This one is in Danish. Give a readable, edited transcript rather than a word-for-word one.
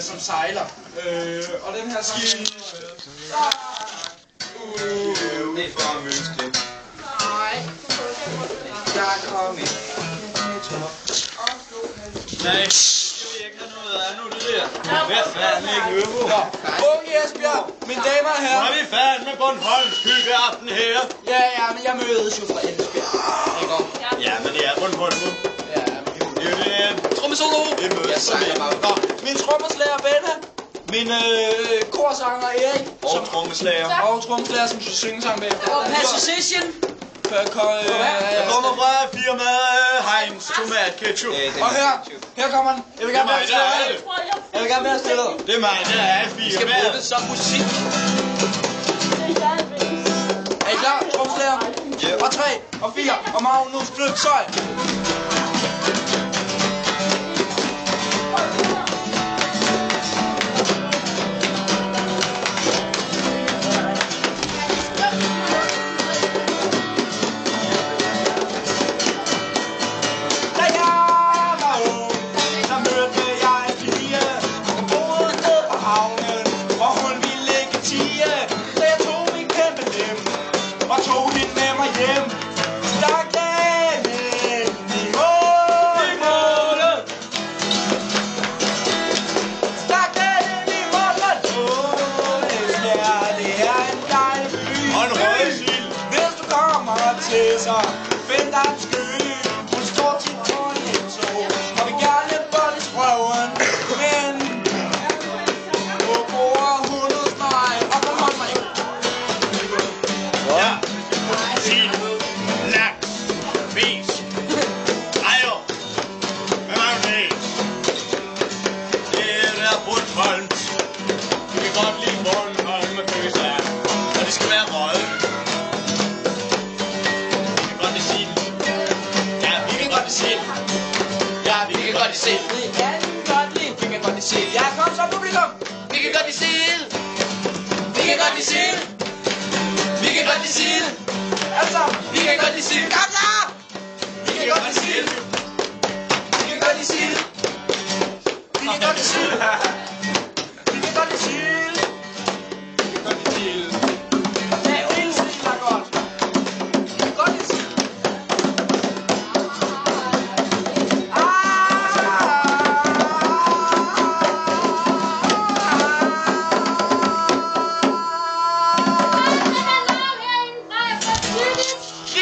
som sejler. Og den her sang... Det er for mønsklip. Nej. Jeg er kommet. Nej, det skal vi ikke have noget af nu, det der. Hvad fanden ikke høre på? Unge Esbjerg, mine damer og Nu herrer. er vi færdige med Bornholms hyggeaften her. Ja, men jeg mødes jo fra Esbjerg. Ikke om? Ja, men det er Bornholm nu. Ja, Det er jo det. trommesolo. Det mødes Jeg sejler bare. Nå, min trommeslager Benne. Min korsanger Erik. Og trommeslager. Og trommeslager, som skal synge sammen med. Og Passation. Jeg kommer fra firmaet Heinz Tomat Ketchup. Og her kommer den. Jeg vil gerne være stille. Jeg vil gerne være stille. Det er mig, der er Vi skal bruge det som musik. Er I klar? Trommeslager. Og 3 og 4 og Magnus Flytsøj. Og tog hende med mig hjem. Stak den ind i målet. Stak den ind i målet. Ja, det er en dejlig by. Og en rødsild. Hvis du kommer til, så find dig en sky. Hun står tit på en tog og vil gerne bolle i sprøven. Men nu bor hun hos mig. Og kom hold mig. Ja. Sild. Laks. Fisk. Ejer. Med mayonnaise. Det er Bornholms. Vi kan godt lide Bornholm og kødsager. Og det skal være røget. Vi kan godt lide sild. Ja, vi kan godt lide sild. Ja, vi kan godt lide sild. Ja, vi kan godt lide. Vi kan godt lide sild. Ja, kom så publikum. Vi kan godt lide sild. Vi kan godt lide sild. Vi kan godt lide sild. Altså, Vi kan godt lide sild. kom så! Vi kan godt lide sild. Vi kan godt lide sild. Vi kan godt lide sild.